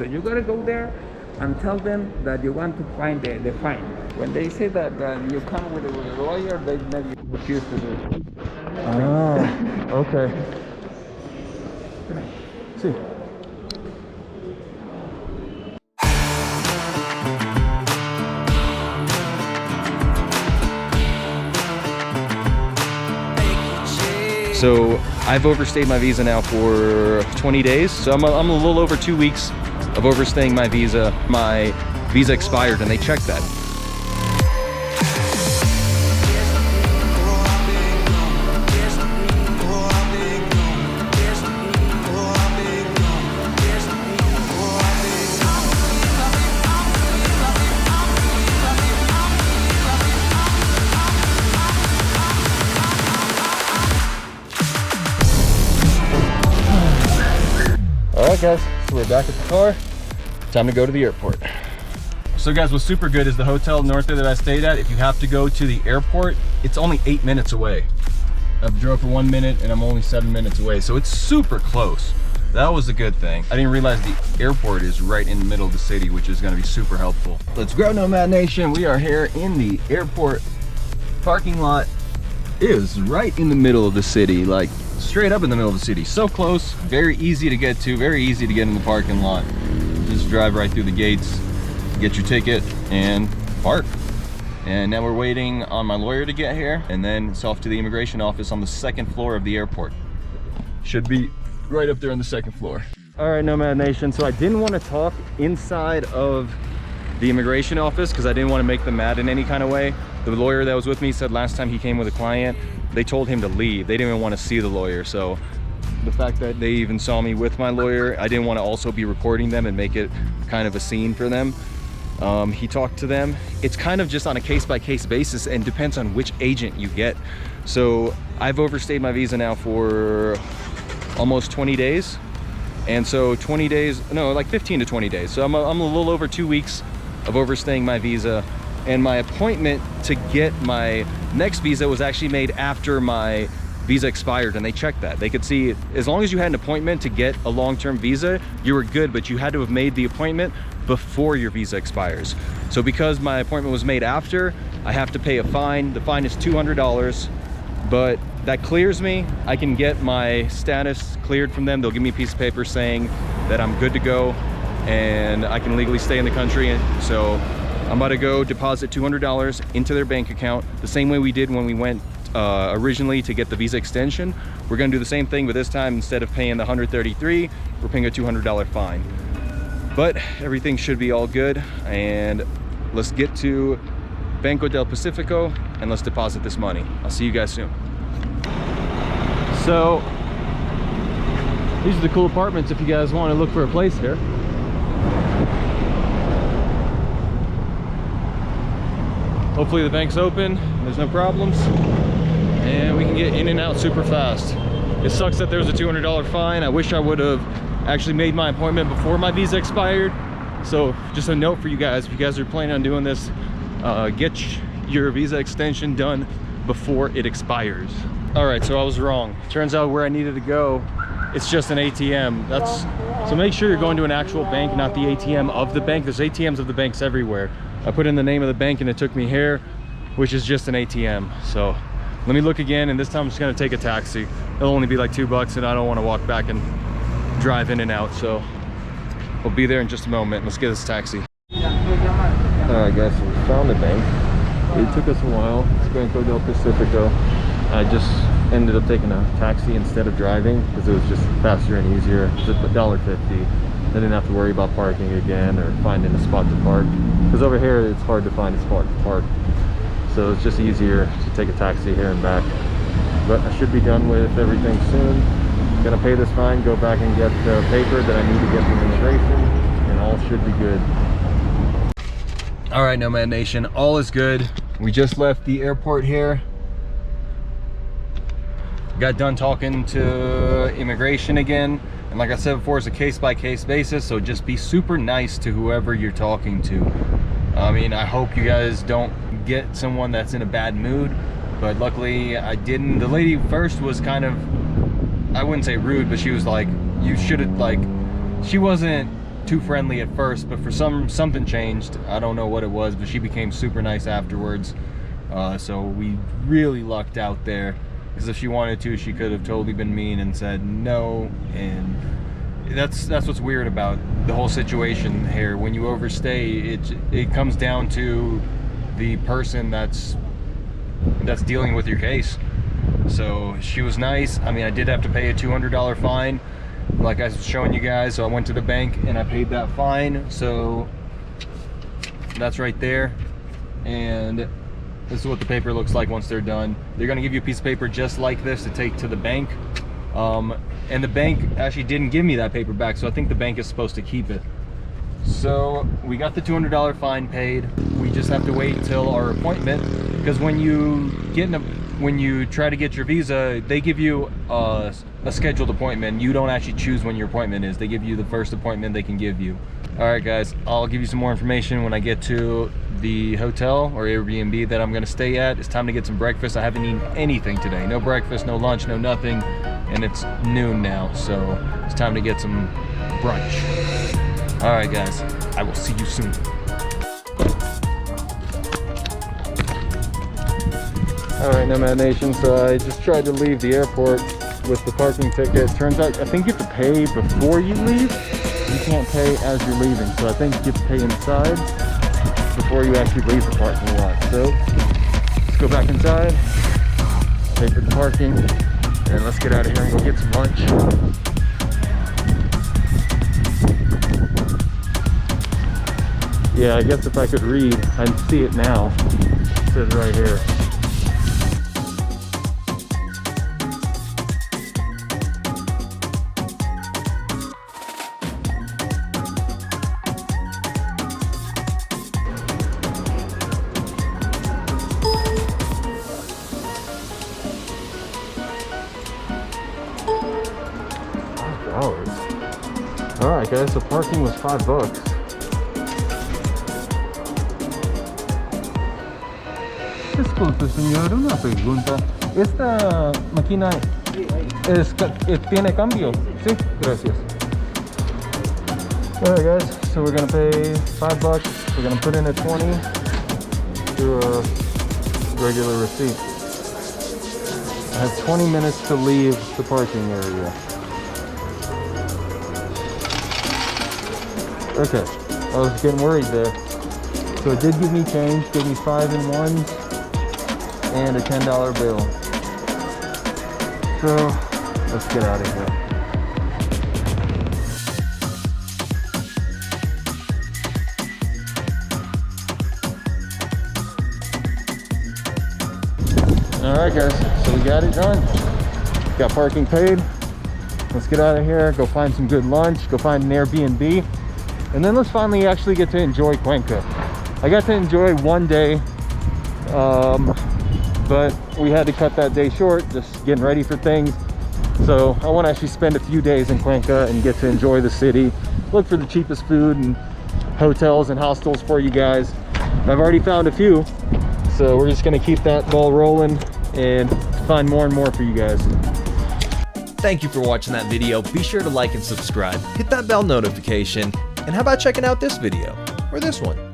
So you gotta go there and tell them that you want to find the fine. When they say that you come with a lawyer, they maybe refuse to do it. Oh, okay. See. So I've overstayed my visa now for 20 days. So I'm a little over 2 weeks of overstaying my visa. My visa expired and they checked that. Alright guys, so we're back at the car. Time to go to the airport. So guys, what's super good is the hotel north there that I stayed at. If you have to go to the airport, it's only 8 minutes away. I've drove for 1 minute and I'm only 7 minutes away, so it's super close. That was a good thing. I didn't realize the airport is right in the middle of the city, which is gonna be super helpful. Let's go, Nomad Nation. We are here in the airport parking lot. It is right in the middle of the city, like straight up in the middle of the city. So close, very easy to get to, very easy to get in the parking lot. Just drive right through the gates, get your ticket, and park. And now we're waiting on my lawyer to get here, and then it's off to the immigration office on the 2nd floor of the airport. Should be right up there on the 2nd floor. All right, Nomad Nation, so I didn't want to talk inside of the immigration office because I didn't want to make them mad in any kind of way. The lawyer that was with me said last time he came with a client, they told him to leave. They didn't even want to see the lawyer. So the fact that they even saw me with my lawyer, I didn't want to also be recording them and make it kind of a scene for them. He talked to them. It's kind of just on a case-by-case basis and depends on which agent you get. So I've overstayed my visa now for almost 20 days. And so 20 days, no, like 15 to 20 days. So I'm a little over 2 weeks of overstaying my visa. And my appointment to get my next visa was actually made after my visa expired, and they checked that. They could see as long as you had an appointment to get a long-term visa, you were good, but you had to have made the appointment before your visa expires. So because my appointment was made after, I have to pay a fine. The fine is $200, but that clears me. I can get my status cleared from them. They'll give me a piece of paper saying that I'm good to go and I can legally stay in the country. And so I'm about to go deposit $200 into their bank account, the same way we did when we went originally to get the visa extension. We're gonna do the same thing, but this time instead of paying the $133, we're paying a $200 fine. But everything should be all good, and let's get to Banco del Pacifico and let's deposit this money. I'll see you guys soon. So these are the cool apartments if you guys want to look for a place here. Hopefully the bank's open, there's no problems, and we can get in and out super fast. It sucks that there's a $200 fine. I wish I would have actually made my appointment before my visa expired. So just a note for you guys, if you guys are planning on doing this, get your visa extension done before it expires. All right, so I was wrong. Turns out where I needed to go, it's just an ATM. So make sure you're going to an actual bank, not the ATM of the bank. There's ATMs of the banks everywhere. I put in the name of the bank and it took me here, which is just an ATM. So let me look again, and this time I'm just gonna take a taxi. It'll only be like $2 and I don't wanna walk back and drive in and out. So we'll be there in just a moment. Let's get this taxi. All right guys, so we found the bank. It took us a while. It's Banco del Pacifico. I just ended up taking a taxi instead of driving because it was just faster and easier. It's just $1.50. I didn't have to worry about parking again or finding a spot to park, because over here it's hard to find a spot to park. So it's just easier to take a taxi here and back. But I should be done with everything soon. Gonna pay this fine, go back and get the paper that I need to get from immigration, and all should be good. All right, Nomad Nation, all is good. We just left the airport here. Got done talking to immigration again. And like I said before, it's a case-by-case basis, so just be super nice to whoever you're talking to. I mean, I hope you guys don't get someone that's in a bad mood, but luckily I didn't. The lady first was kind of, I wouldn't say rude, but she was like, you should have, like, she wasn't too friendly at first, but for something changed. I don't know what it was, but she became super nice afterwards. So we really lucked out there, because if she wanted to, she could have totally been mean and said no. And that's what's weird about the whole situation here. When you overstay, it comes down to the person that's dealing with your case. So she was nice. I mean, I did have to pay a $200 fine, like I was showing you guys. So I went to the bank and I paid that fine. So that's right there. And this is what the paper looks like once they're done. They're gonna give you a piece of paper just like this to take to the bank. And the bank actually didn't give me that paper back, so I think the bank is supposed to keep it. So we got the $200 fine paid. We just have to wait until our appointment, because when you try to get your visa, they give you a scheduled appointment. You don't actually choose when your appointment is. They give you the first appointment they can give you. All right, guys, I'll give you some more information when I get to the hotel or Airbnb that I'm gonna stay at. It's time to get some breakfast. I haven't eaten anything today. No breakfast, no lunch, no nothing. And it's noon now, so it's time to get some brunch. All right, guys, I will see you soon. All right, Nomad Nation, so I just tried to leave the airport with the parking ticket. Turns out, I think you have to pay before you leave. You can't pay as you're leaving, so I think you have to pay inside before you actually leave the parking lot. So let's go back inside, pay for the parking, and let's get out of here and go get some lunch. Yeah, I guess if I could read, I'd see it now. It says right here. $5. Alright guys, so parking was $5. Disculpe señor, una pregunta. ¿Esta máquina tiene cambio? Sí, gracias. Alright guys, so we're gonna pay $5. We're gonna put in a 20 to a regular receipt. I have 20 minutes to leave the parking area. Okay, I was getting worried there. So it did give me change, gave me 5 in 1s and a $10 bill. So let's get out of here. Alright guys, so we got it done. Got parking paid. Let's get out of here, go find some good lunch, go find an Airbnb. And then let's finally actually get to enjoy Cuenca. I got to enjoy one day, but we had to cut that day short, just getting ready for things. So I want to actually spend a few days in Cuenca and get to enjoy the city, look for the cheapest food and hotels and hostels for you guys. I've already found a few, so we're just going to keep that ball rolling and find more and more for you guys. Thank you for watching that video. Be sure to like and subscribe. Hit that bell notification. And how about checking out this video or this one?